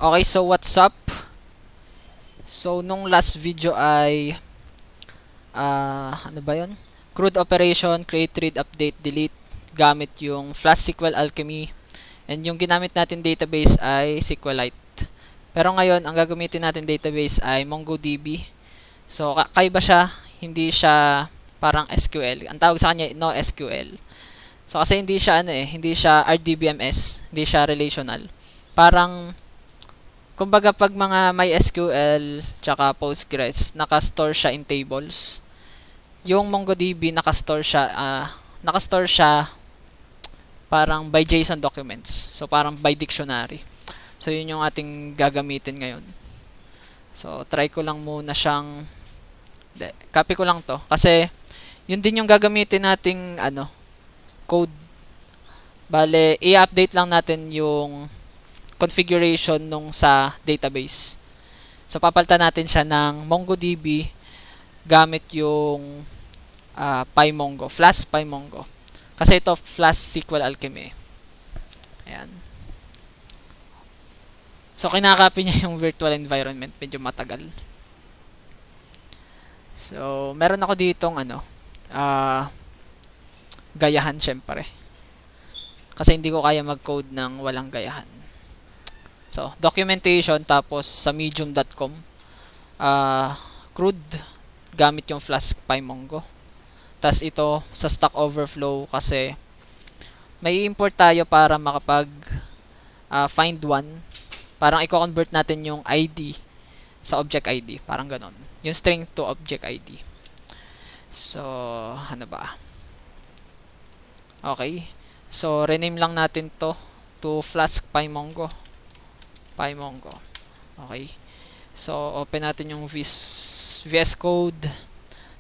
Okay, so what's up? So, nung last video ay, ano ba yun? Crude operation, create, read, update, delete, gamit yung Flash SQL Alchemy. And yung ginamit natin database ay SQLite. Pero ngayon, ang gagamitin natin database ay MongoDB. So, kaiba siya, hindi siya parang SQL. Ang tawag sa kanya, no SQL. So, kasi hindi siya hindi siya RDBMS, hindi siya relational. Parang kumbaga pag mga MySQL tsaka Postgres, naka-store siya in tables. Yung MongoDB naka-store siya parang by JSON documents. So parang by dictionary. So yun yung ating gagamitin ngayon. So try ko lang muna siyang copy ko lang to kasi yun din yung gagamitin nating code. Bale, i-update lang natin yung configuration nung sa database. So, papalitan natin siya ng MongoDB gamit yung PyMongo, Flash PyMongo. Kasi ito, Flash SQL Alchemy. Ayan. So, kinakopy niya yung virtual environment. Medyo matagal. So, meron ako ditong gayahan syempre. Kasi hindi ko kaya mag-code ng walang gayahan. So, documentation tapos sa medium.com crude gamit yung Flask PyMongo. Tapos ito sa Stack Overflow kasi may import tayo para makapag find one. Parang i-convert natin yung ID sa object ID. Parang ganon. Yung string to object ID. So, ano ba? Okay. So, rename lang natin to Flask PyMongo. PyMongo. Okay. So, open natin yung VS Code.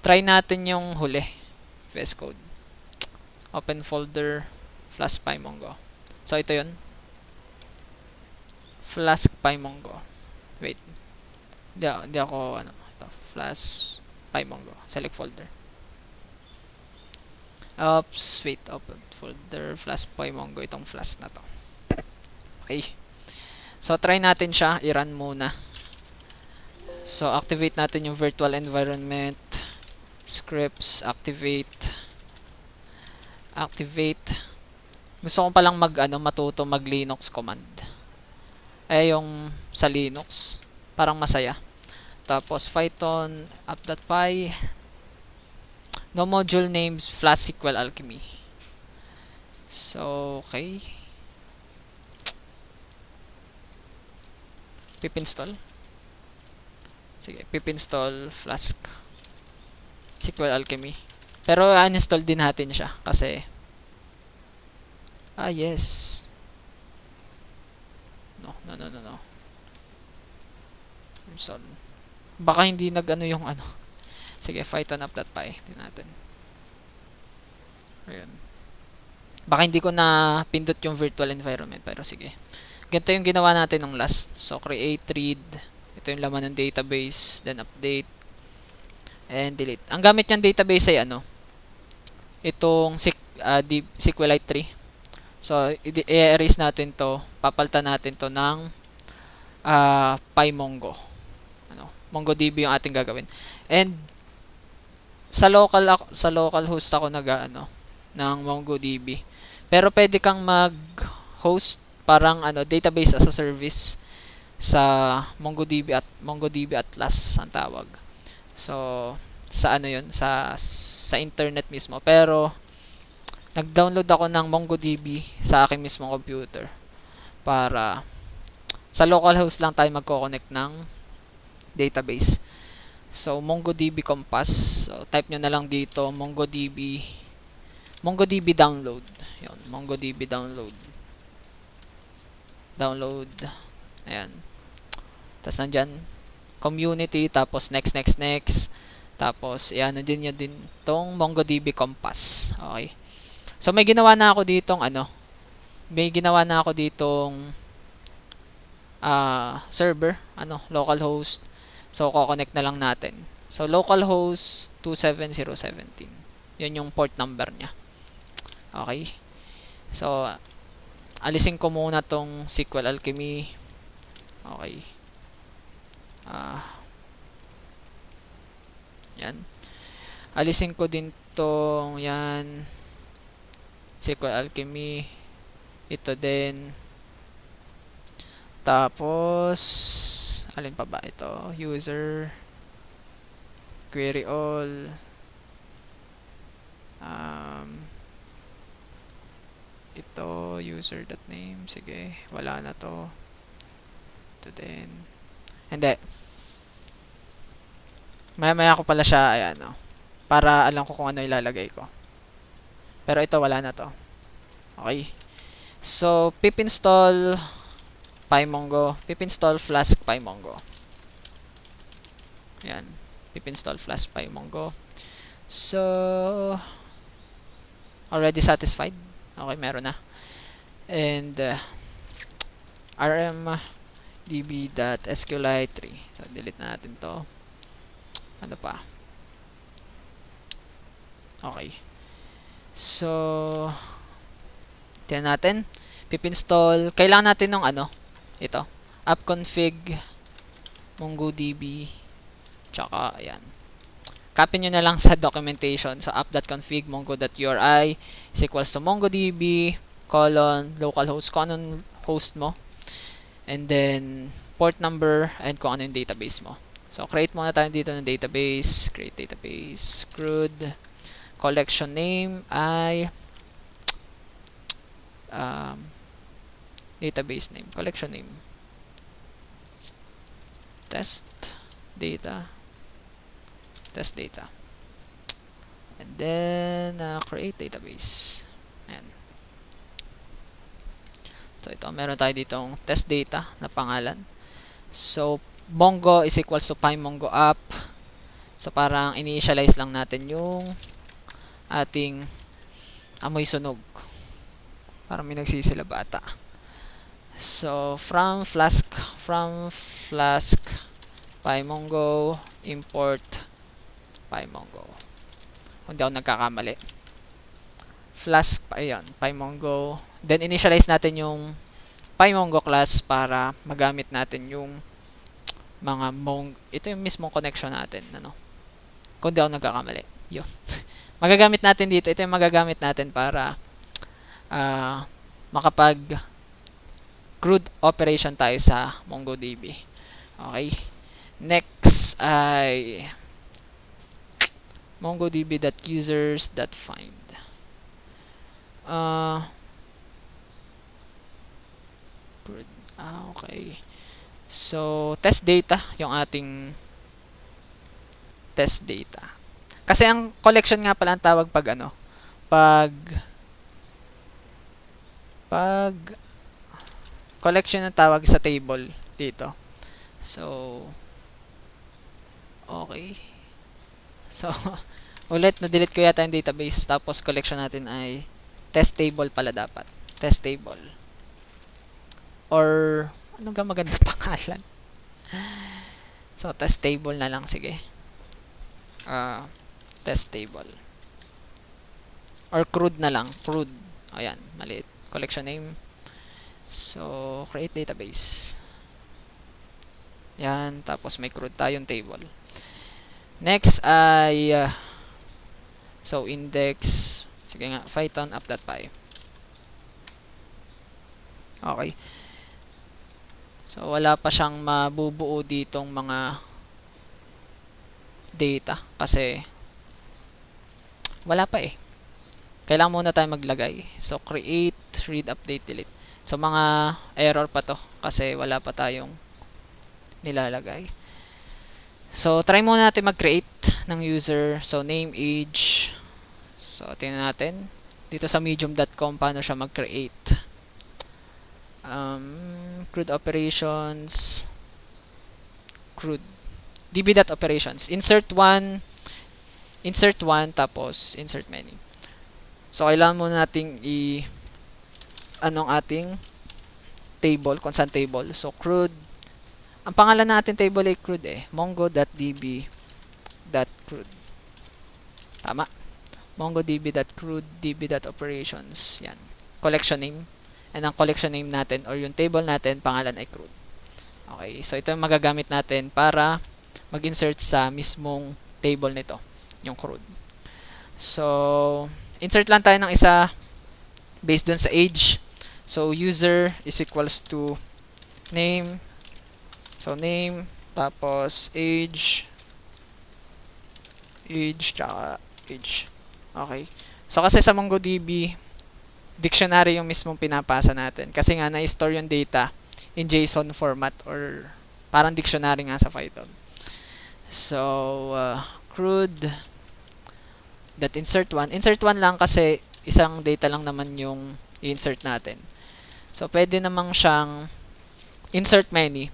Try natin yung huli. VS Code. Open folder. Flask PyMongo. So, ito yun. Flask PyMongo. Wait. Hindi ako, ito. Flask PyMongo. Select folder. Oops. Wait. Open folder. Flask PyMongo. Itong Flask na to. Okay. So, try natin siya. I-run muna. So, activate natin yung virtual environment. Scripts. Activate. Gusto ko palang matuto mag Linux command. Yung sa Linux. Parang masaya. Tapos, Python app.py. No module names Flash SQL Alchemy. So, okay. Pip install. Sige, pip install Flask SQL Alchemy. Pero uninstall din natin siya kasi yes. No. Install. Baka hindi yung Sige, Python app.py din natin. Ayun. Baka hindi ko na pindot yung virtual environment pero sige. Ganito yung ginawa natin ng last. So, create, read. Ito yung laman ng database. Then, update. And delete. Ang gamit niyang database ay itong SQLite 3. So, i-erase natin to. Papalitan natin to ng PyMongo. MongoDB yung ating gagawin. And, sa local host ako ng MongoDB. Pero pwede kang mag-host parang database as a service sa MongoDB Atlas ang tawag. So sa yun sa internet mismo, pero nag-download ako ng MongoDB sa aking mismong computer para sa local host lang tayo magko-connect ng database. So MongoDB Compass, so type nyo na lang dito MongoDB download. Yun, MongoDB download. Ayan. Tapos nandyan, community, tapos next. Tapos, din tong MongoDB Compass. Okay. So, may ginawa na ako ditong server, localhost. So, ko-connect na lang natin. So, localhost 27017. Yun yung port number niya. Okay. So, alisin ko muna tong SQL Alchemy. Okay. Yan. Alisin ko din tong yan. SQL Alchemy. Ito din. Tapos, alin pa ba ito? User. Query all. Ito, user.name. Sige, wala na to. Ito din. Hindi. Maya-maya ko pala siya, ayan, no? Para alam ko kung ano ilalagay ko. Pero ito, wala na to. Okay. So, pip install pymongo. Pip install flask pymongo. Ayan. Pip install flask pymongo. So, already satisfied. Okay, meron na. And, rmdb.sqlite3. So, delete na natin to. Ano pa? Okay. So, tingnan natin. Pip install. Kailangan natin ng ano? Ito. Appconfig. MongoDB. Tsaka, ayan. Copy nyo na lang sa documentation. So, app.config mongo.uri is equals to mongodb localhost kung anong host mo. And then, port number and kung ano yung database mo. So, create muna tayo dito ng database. Create database. CRUD. Collection name ay database name. Collection name. Test data. Test data. And then, create database. Ayan. So, ito. Meron tayo ditong test data na pangalan. So, Mongo is equals to pymongo app. So, parang initialize lang natin yung ating amoy sunog. Parang may nagsisilabata. So, from flask pymongo import pymongo. Kung di ako nagkakamali. Flask, ayun, pymongo. Then, initialize natin yung pymongo class para magamit natin yung mga ito yung mismong connection natin. Ano? Kung di ako nagkakamali. Yun. Magagamit natin dito. Ito yung magagamit natin para makapag CRUD operation tayo sa MongoDB. Okay. Next ay mongodb.users.find. Okay. So, test data yung ating test data. Kasi ang collection nga pala ang tawag pag ano, pag collection ang tawag sa table dito. So, okay. So, ulit, na-delete ko yata yung database. Tapos, collection natin ay test table pala dapat. Test table. Or, ano ga maganda pangalan? So, test table na lang. Sige. Test table. Or CRUD na lang. CRUD. Ayan, maliit. Collection name. So, create database. Yan. Tapos, may CRUD tayong table. Next ay so index, sige nga, python app.py. Okay. So wala pa siyang mabubuo ditong mga data kasi wala pa eh. Kailangan muna tayo maglagay. So create, read, update, delete. So mga error pa to kasi wala pa tayong nilalagay. So, try muna natin mag-create ng user. So, name, age. So, tingnan natin. Dito sa medium.com, paano siya mag-create. CRUD operations. CRUD. db.operations. Insert one, tapos insert many. So, kailangan muna nating anong ating table, constant table. So, CRUD. Ang pangalan natin table ay CRUD eh. mongo.db.crud. Tama. mongodb.crud, db.operations. Yan. Collection name. And ang collection name natin or yung table natin, pangalan ay CRUD. Okay, so ito yung magagamit natin para mag-insert sa mismong table nito, yung crude. So, insert lang tayo ng isa based dun sa age. So, user is equals to name. So, name, tapos tsaka age. Okay. So, kasi sa MongoDB, dictionary yung mismong pinapasa natin. Kasi nga, na-store yung data in JSON format or parang dictionary nga sa Python. So, crude that insert one. Insert one lang kasi isang data lang naman yung i-insert natin. So, pwede namang siyang insert many.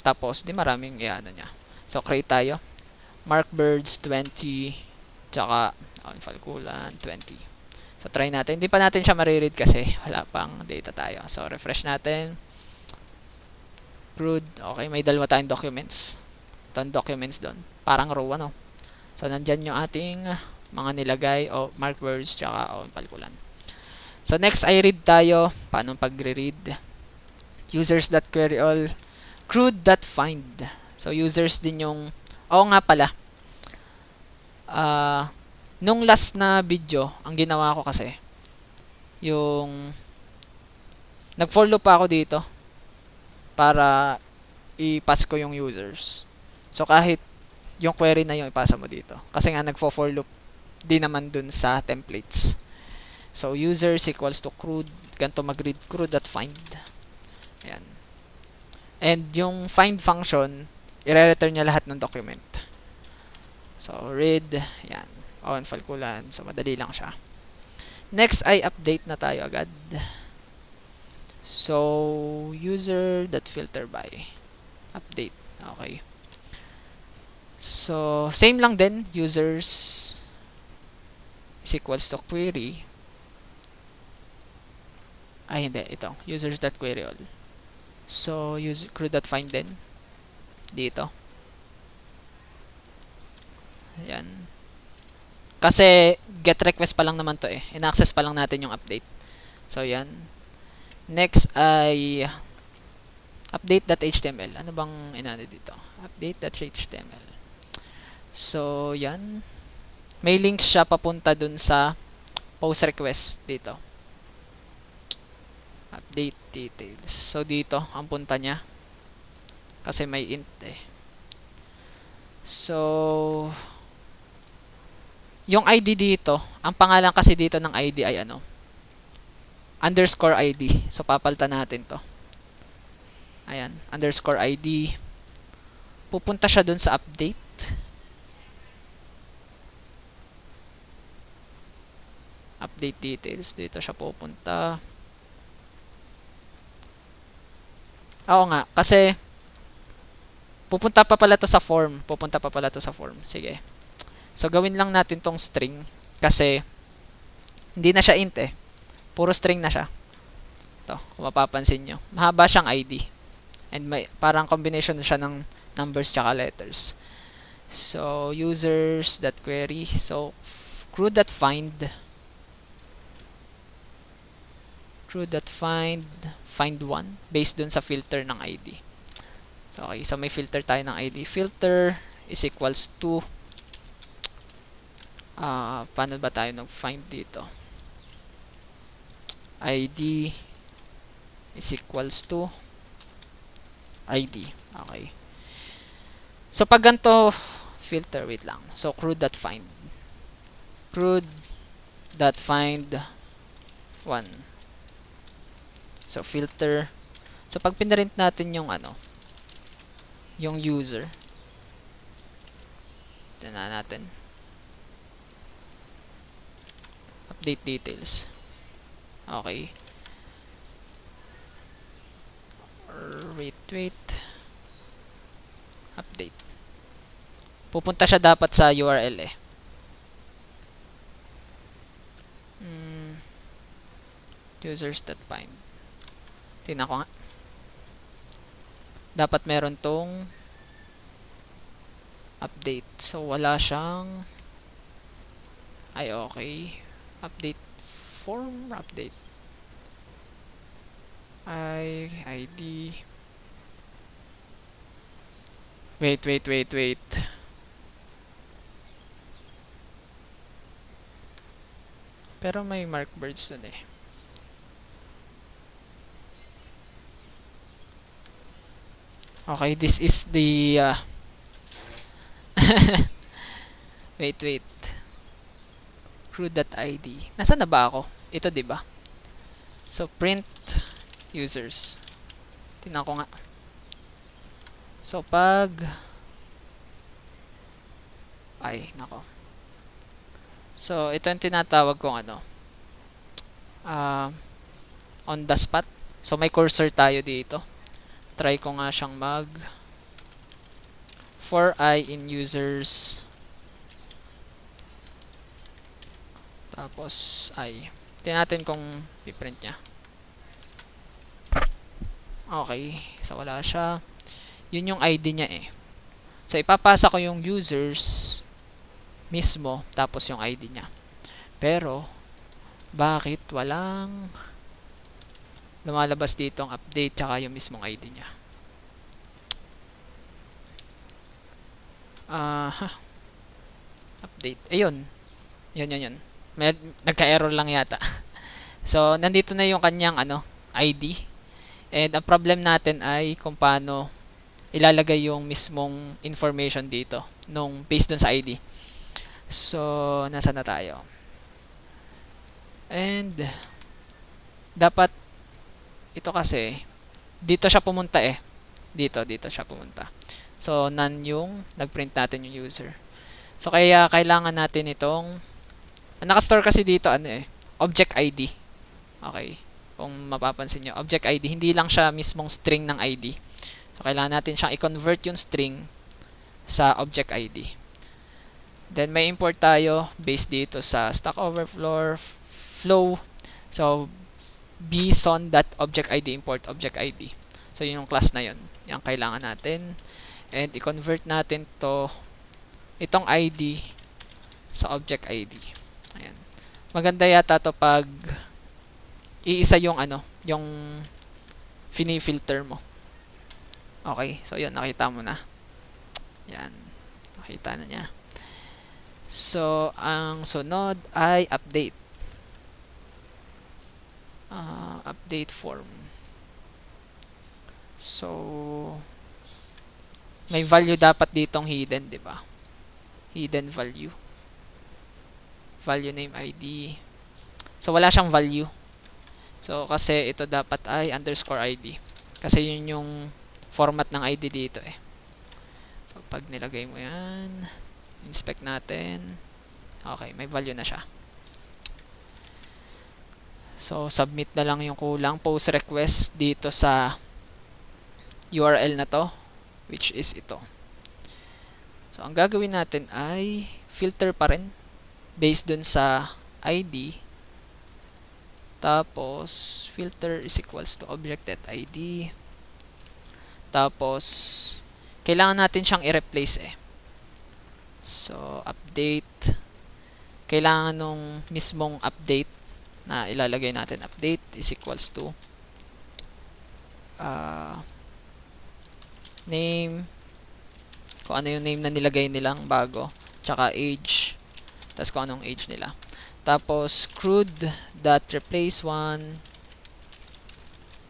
Tapos, di maraming i-ano niya. So, create tayo. Markbirds 20, tsaka Falkulan 20. So, try natin. Hindi pa natin siya mariread kasi wala pang data tayo. So, refresh natin. Crude. Okay, may dalawa tayong documents. Itong documents doon. Parang row, So, nandyan yung ating mga nilagay o markwords tsaka Falkulan. So, next ay read tayo. Paano pagre-read? Users.query all. Crude.find. So, users din yung... Oo nga pala. Nung last na video, ang ginawa ko kasi, yung... Nag-for loop pa ako dito para i-pass ko yung users. So, kahit yung query na yung ipasa mo dito. Kasi nga, nagfo-for loop di naman dun sa templates. So, users equals to crude. Ganito mag-read crude.find. Ayan. And yung find function, i-return niya lahat ng document. So, read. Ayan. Falkulan. So, madali lang siya. Next ay update na tayo agad. So, user.filter by. Update. Okay. So, same lang din. Users is equals to query. Ay, hindi. Ito. Users.query all. So, crude.find din. Dito. Ayan. Kasi, get request pa lang naman to eh. In-access pa lang natin yung update. So, yan. Next ay update.html. Ano bang inano dito? Update.html. So, yan. May links siya papunta dun sa post request dito. Update details. So, dito, ang punta niya. Kasi may int eh. So, yung ID dito, ang pangalan kasi dito ng ID ay underscore ID. So, papalitan natin to. Ayan, underscore ID. Pupunta siya dun sa update. Update details. Dito siya pupunta. Oo nga, kasi pupunta pa pala to sa form. Sige. So, gawin lang natin tong string kasi hindi na siya int eh. Puro string na siya. Ito, kung mapapansin nyo. Mahaba siyang ID. And may parang combination siya ng numbers tsaka letters. So, users.query. So, crude.find. Find one based dun sa filter ng ID. So, okay. So, may filter tayo ng ID. Filter is equals to paano ba tayo nag-find dito? ID is equals to ID. Okay. So, pag ganito, filter, wait lang. So, crude.find. Crude.find 1. So, filter. So, pag pinarint natin yung yung user. Tignan natin. Update details. Okay. Wait. Update. Pupunta siya dapat sa URL eh. Users.find. Tingnan ko nga. Dapat meron tong update. So, wala siyang ay, okay. Update form. Update. ID. Wait. Pero may mark birds dun eh. Okay, this is the wait. Crew.id. Nasaan na ba ako? Ito 'di ba? So print users. Tingnan ko nga. So pag ay nako. So ito yung tinatawag kong ano on the spot. So may cursor tayo dito. Try ko nga siyang mag for I in users tapos I. Tingnan natin kung i-print niya. Okay, so wala siya. Yun yung ID niya eh. So ipapasa ko yung users mismo tapos yung ID niya. Pero bakit walang lumalabas dito ang update tsaka yung mismong ID niya? Update. Ayun. Yun. Nagka-error lang yata. So nandito na yung kanyang ID. And ang problem natin ay kung paano ilalagay yung mismong information dito nung based dun sa ID. So, nasa na tayo? And dapat ito kasi dito siya pumunta eh. Dito siya pumunta. So, none yung nagprint natin yung user. So, kaya kailangan natin itong naka-store kasi dito object ID. Okay. Kung mapapansin nyo, object ID, hindi lang siya mismong string ng ID. So, kailangan natin siyang i-convert yung string sa object ID. Then, may import tayo based dito sa Stack Overflow flow. So, bson.objectID import object ID. So, yun yung class na yun. Yung kailangan natin. And, i-convert natin itong ID sa object ID. Ayan. Maganda yata to pag iisa yung yung fini-filter mo. Okay, so yun, nakita mo na. Yan, nakita na niya. So, ang sunod ay update. Update form. So, may value dapat ditong hidden, di ba? Hidden value. Value name ID. So, wala siyang value. So, kasi ito dapat ay underscore ID. Kasi yun yung format ng ID dito eh. So, pag nilagay mo yan, inspect natin. Okay, may value na siya. So, submit na lang yung kulang. Post request dito sa URL na to, which is ito. So, ang gagawin natin ay filter pa rin based dun sa ID. Tapos, filter is equals to object.id. Tapos, kailangan natin siyang i-replace eh. So, update. Kailangan nung mismong update na ilalagay natin. Update is equals to name. Kung ano yung name na nilagay nilang bago. Tsaka age. Tapos kung anong age nila. Tapos, crude.replace one.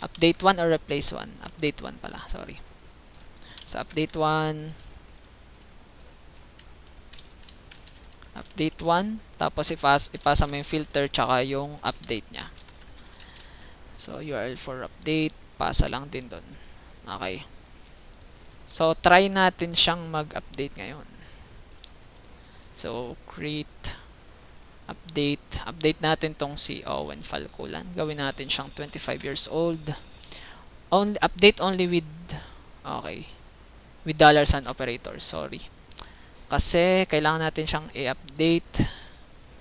Update 1 or replace 1? Update 1 pala, sorry. So, update 1. Update 1. Tapos, ipasa mo yung filter tsaka yung update niya. So, URL for update. Pasa lang din dun. Okay. So, try natin siyang mag-update ngayon. So, create update natin tong si Owen Falcolan. Gawin natin siyang 25 years old. Update only with with $sign operator. Sorry. Kasi kailangan natin siyang i-update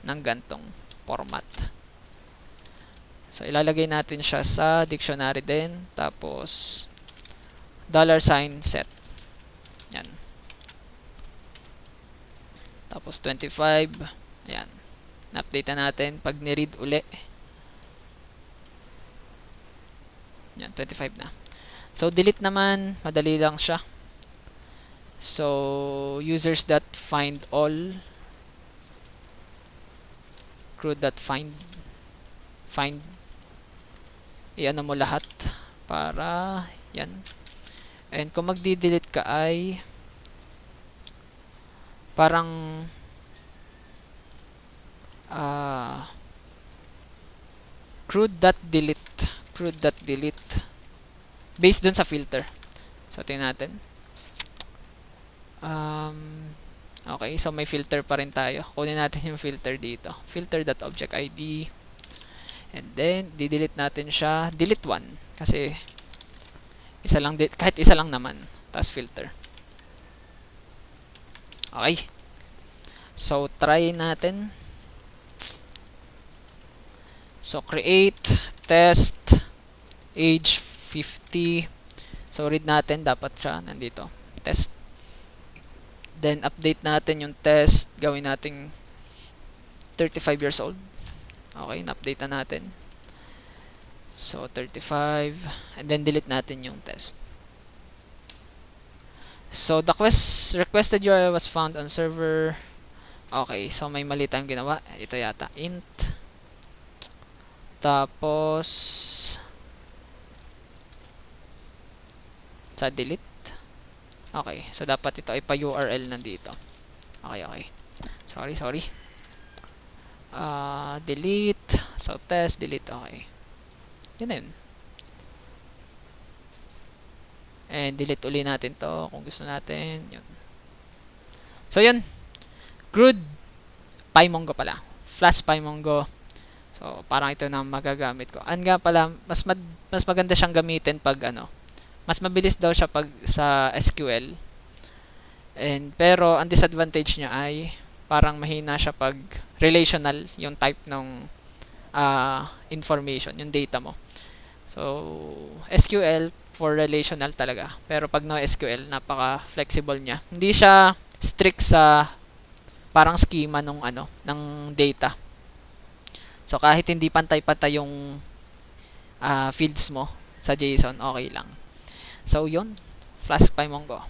ng gantong format. So ilalagay natin siya sa dictionary din. Tapos $sign set. Yan. Tapos 25. Ayan. Na-update na natin pag ni-read uli. Yan, 25 na. So, delete naman. Madali lang siya. So users that find all, crude that find i-ano mo lahat para yan. And kung magdi-delete ka ay parang crude.delete based dun sa filter. So tingnan natin. Okay, so may filter pa rin tayo. Kunin natin yung filter dito. Filter.objectID. And then di-delete natin siya. Delete 1 kasi isa lang, kahit isa lang naman. Tapos filter. Okay. So try natin. So create test age 50. So read natin, dapat siya nandito. Test. Then update natin yung test. Gawin nating 35 years old. Okay, na-update na natin. So 35 and then delete natin yung test. So the requested URL was found on server. Okay, so may mali tayong ginawa. Ito yata, int. Tapos sa delete. Okay, so dapat ito ay pa-URL nandito. Okay. Sorry. Delete. So test, delete. Okay. Yun na yun. And delete uli natin to kung gusto natin. Yun. So yun. Crude PyMongo pala. Flash PyMongo. So parang ito na magagamit ko. And nga pala, mas maganda siyang gamitin pag mas mabilis daw siya pag sa SQL. Pero ang disadvantage niya ay parang mahina siya pag relational yung type ng information, yung data mo. So SQL for relational talaga. Pero pag NoSQL, napaka-flexible niya. Hindi siya strict sa parang schema ng data. So kahit hindi pantay-pantay yung fields mo sa JSON, okay lang. So yun, Flash PyMongo.